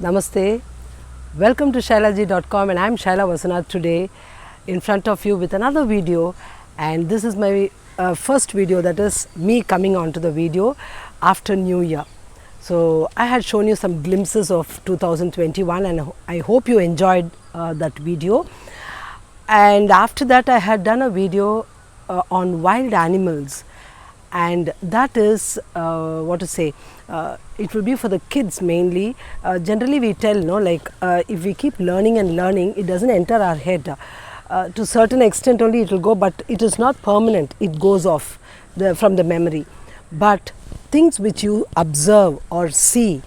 Namaste. Welcome to shailaji.com, and I'm Shaila Vasanath today in front of you with another video, and this is my first video, that is me coming onto the video after New Year. So I had shown you some glimpses of 2021 and I hope you enjoyed that video. And after that I had done a video on wild animals, and that is what to say, it will be for the kids mainly. Generally we tell, no, like if we keep learning and learning, it doesn't enter our head. To certain extent only it will go, but it is not permanent, it goes off from the memory. But things which you observe or see,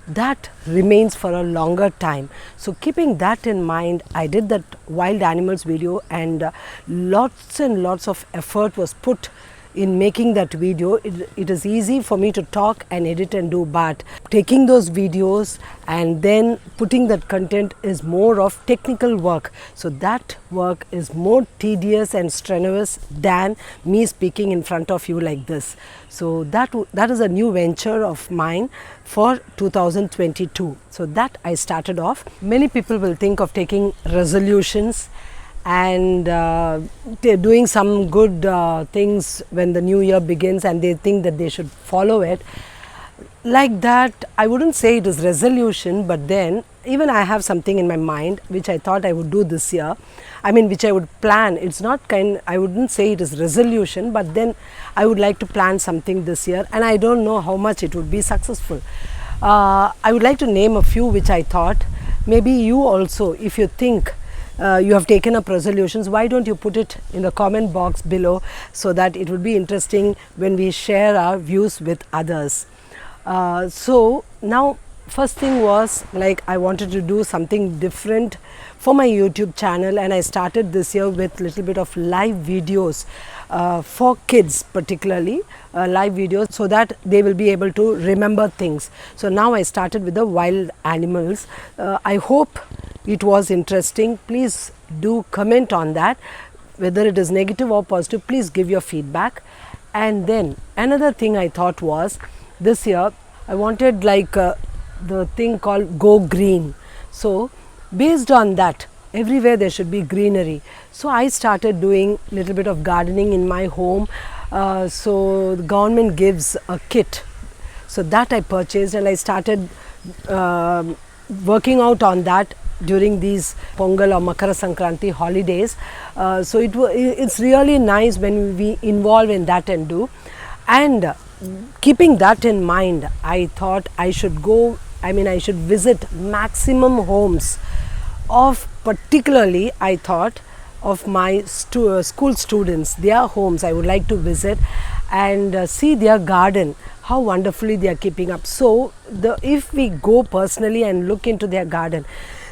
that remains for a longer time. So keeping that in mind, I did that wild animals video, and lots of effort was put in making that video. It is easy for me to talk and edit and do, but taking those videos and then putting that content is more of technical work. So that work is more tedious and strenuous than me speaking in front of you like this. So that is a new venture of mine for 2022. So that I started off. Many people will think of taking resolutions and doing some good things when the new year begins, and they think that they should follow it like that. I wouldn't say it is resolution, but then even I have something in my mind which I thought I would do this year. I mean, which I would plan. It's not I wouldn't say it is resolution, but then I would like to plan something this year, and I don't know how much it would be successful. I would like to name a few which I thought. Maybe you also, if you think you have taken up resolutions, why don't you put it in the comment box below, so that it would be interesting when we share our views with others. So now, first thing was, like, I wanted to do something different for my YouTube channel, and I started this year with little bit of live videos for kids, particularly live videos, so that they will be able to remember things. So now I started with the wild animals. I hope it was interesting. Please do comment on that, whether it is negative or positive. Please give your feedback. And then another thing I thought was, this year I wanted like the thing called Go Green. So based on that, everywhere there should be greenery. So I started doing little bit of gardening in my home. So the government gives a kit, so that I purchased, and I started working out on that during these Pongal or Makara Sankranti holidays. So it's really nice when we involve in that and do. And keeping that in mind, I thought I should visit maximum homes of, particularly I thought of my school students, their homes I would like to visit and see their garden, how wonderfully they are keeping up. So if we go personally and look into their garden,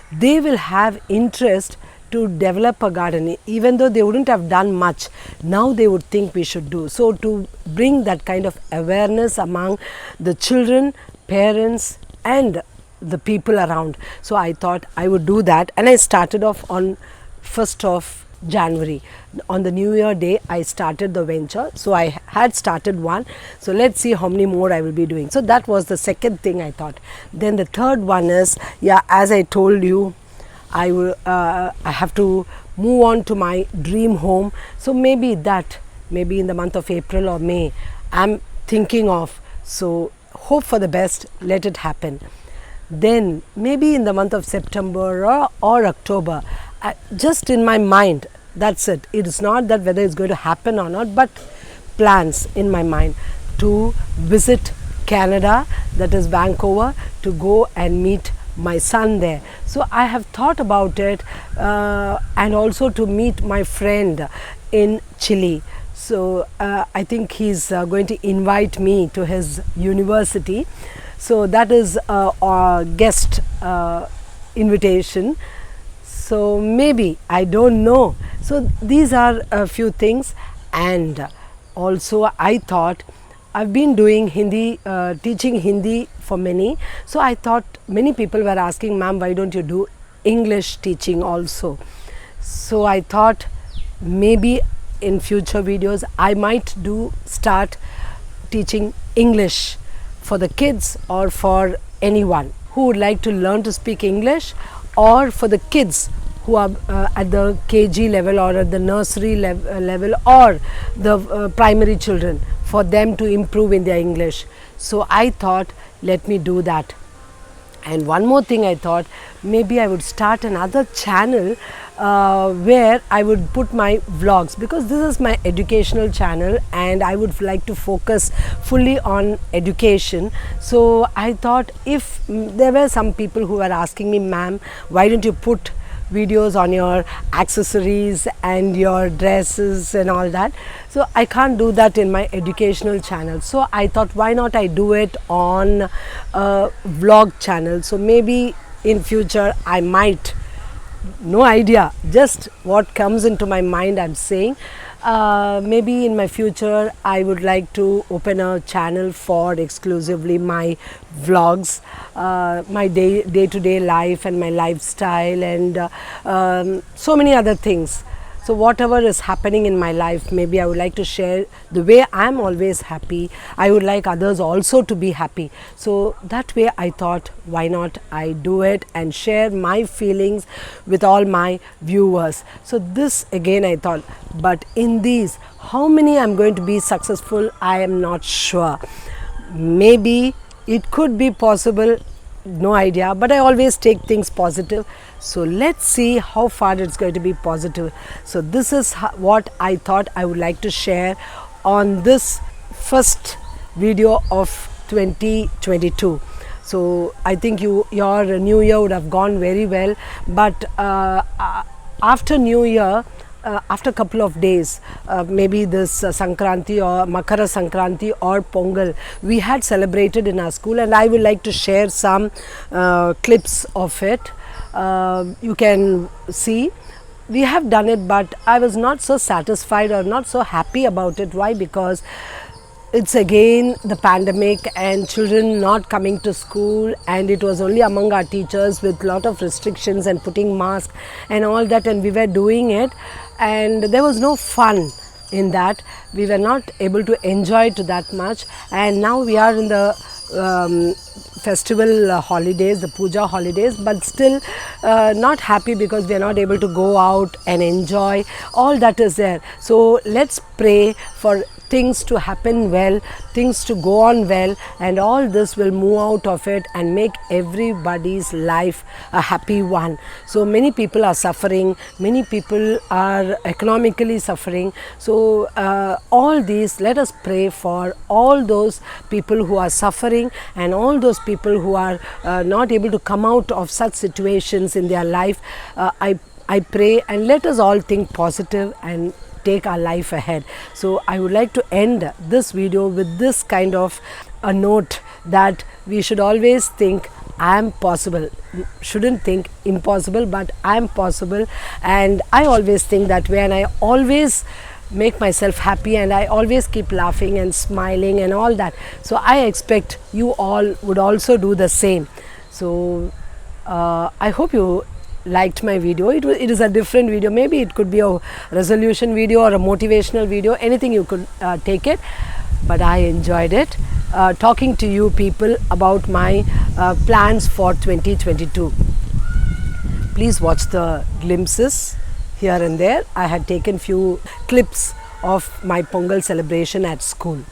they will have interest to develop a garden, even though they wouldn't have done much. Now they would think we should do. So to bring that kind of awareness among the children, parents and the people around. So I thought I would do that, and I started off on 1st of January. On the New Year day I started the venture. So I had started one, so let's see how many more I will be doing. So that was the second thing I thought. Then the third one is, yeah, as I told you, I have to move on to my dream home. So maybe in the month of April or May I'm thinking of. So hope for the best, let it happen. Then maybe in the month of September or October, just in my mind, that's it. It is not that whether it's going to happen or not, but plans in my mind to visit Canada, that is Vancouver, to go and meet my son there. So I have thought about it, and also to meet my friend in Chile. So I think he's going to invite me to his university. So that is a guest invitation. So maybe, I don't know. So these are a few things. And also I thought, I've been doing Hindi, teaching Hindi for many. So I thought many people were asking, ma'am, why don't you do English teaching also? So I thought maybe in future videos I might start teaching English for the kids or for anyone who would like to learn to speak English, or for the kids who are at the KG level or at the nursery level, or the primary children, for them to improve in their English. So I thought, let me do that. And one more thing, I thought maybe I would start another channel where I would put my vlogs, because this is my educational channel and I would like to focus fully on education. So I thought, if there were some people who were asking me, ma'am, why don't you put videos on your accessories and your dresses and all that. So I can't do that in my educational channel. So I thought, why not I do it on a vlog channel. So maybe in future I might, no idea, just what comes into my mind I'm saying. Maybe in my future I would like to open a channel for exclusively my vlogs, my day-to-day life and my lifestyle, and so many other things. So whatever is happening in my life, maybe I would like to share the way I'm always happy. I would like others also to be happy. So that way I thought, why not I do it and share my feelings with all my viewers. So this again I thought, but in these, how many I'm going to be successful, I am not sure. Maybe it could be possible, no idea, but I always take things positive. So let's see how far it's going to be positive. So this is what I thought I would like to share on this first video of 2022. So I think your new year would have gone very well, but after new year, after a couple of days, maybe this Sankranti or Makara Sankranti or Pongal, we had celebrated in our school, and I would like to share some clips of it. You can see we have done it, but I was not so satisfied or not so happy about it. Why? Because it's again the pandemic and children not coming to school, and it was only among our teachers with lot of restrictions and putting masks and all that, and we were doing it, and there was no fun in that. We were not able to enjoy it that much. And now we are in the festival holidays, the puja holidays, but still not happy because we are not able to go out and enjoy all that is there. So let's pray for things to happen well, things to go on well, and all this will move out of it and make everybody's life a happy one. So many people are suffering, many people are economically suffering. So all these, let us pray for all those people who are suffering and all those people who are not able to come out of such situations in their life. I pray, and let us all think positive and take our life ahead. So I would like to end this video with this kind of a note, that we should always think I am possible. Shouldn't think impossible, but I am possible. And I always think that way, and I always make myself happy, and I always keep laughing and smiling and all that. So I expect you all would also do the same. So I hope you liked my video. It is a different video. Maybe it could be a resolution video or a motivational video, anything you could take it, but I enjoyed it talking to you people about my plans for 2022. Please watch the glimpses here and there. I had taken few clips of my Pongal celebration at school.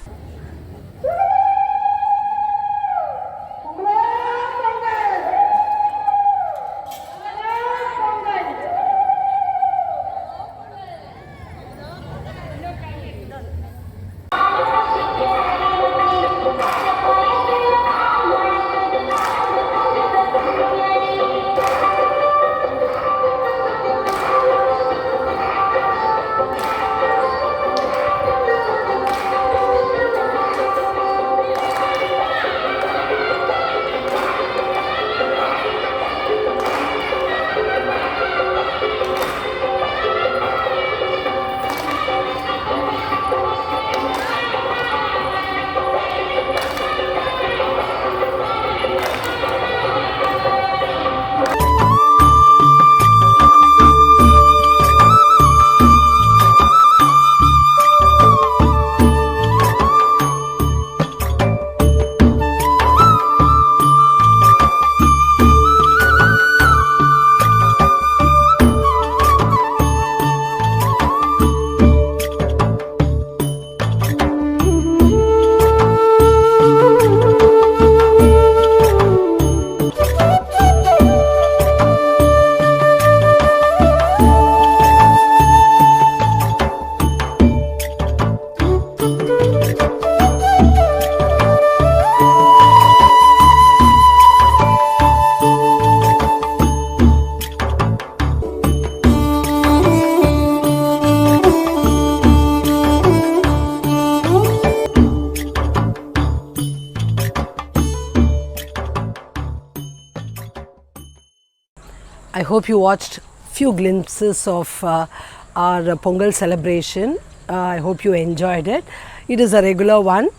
hope you watched few glimpses of our Pongal celebration. I hope you enjoyed it. It is a regular one,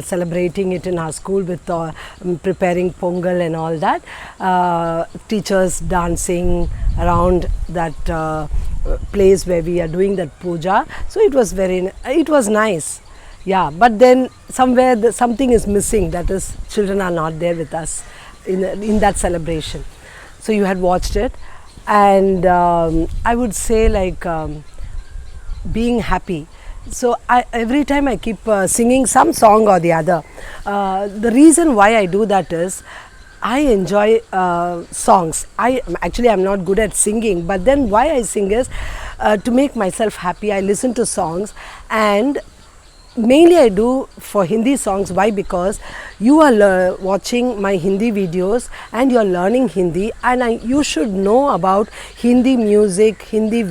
celebrating it in our school with preparing Pongal and all that. Teachers dancing around that place where we are doing that puja. So it was nice. Yeah, but then somewhere something is missing, that is children are not there with us in that celebration. So you had watched it, and I would say like being happy. So every time I keep singing some song or the other. The reason why I do that is I enjoy songs. I'm not good at singing, but then why I sing is to make myself happy. I listen to songs, and mainly I do for Hindi songs. Why? Because you are watching my Hindi videos and you are learning Hindi, and you should know about Hindi music, Hindi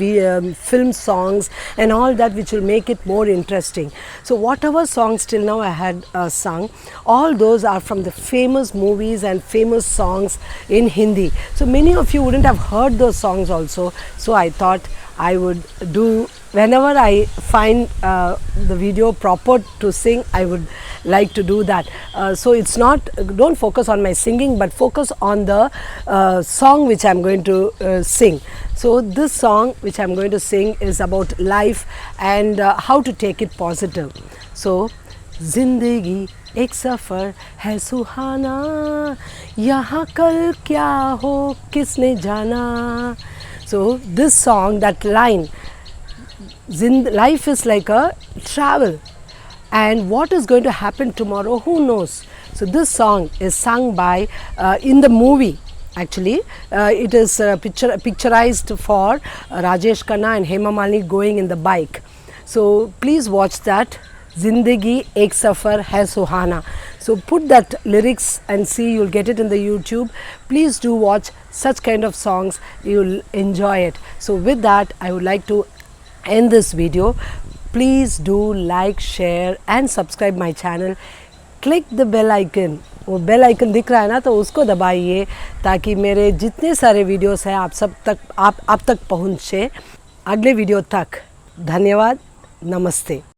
film songs and all that, which will make it more interesting. So whatever songs till now I had sung, all those are from the famous movies and famous songs in Hindi. So many of you wouldn't have heard those songs also. So I thought I would do, whenever I find the video proper to sing, I would like to do that. So it's not, don't focus on my singing, but focus on the song which I'm going to sing. So this song which I'm going to sing is about life and how to take it positive. So जिंदगी एक सफ़र है सुहाना, यहाँ कल क्या हो किसने जाना. So this song, that line, life is like a travel, and what is going to happen tomorrow, who knows. So this song is sung by in the movie. Actually it is picturized for Rajesh Khanna and Hema Malini going in the bike. So please watch that, Zindagi Ek Safar Hai Suhana. So put that lyrics and see, you'll get it in the YouTube. Please do watch such kind of songs, you'll enjoy it. So with that, I would like to end this video. Please do like, share and subscribe my channel. Click the bell icon. वो bell icon दिख रहा है ना, तो उसको दबाइए ताकि मेरे जितने सारे वीडियोस हैं आप तक पहुँचे. अगले वीडियो तक धन्यवाद. नमस्ते.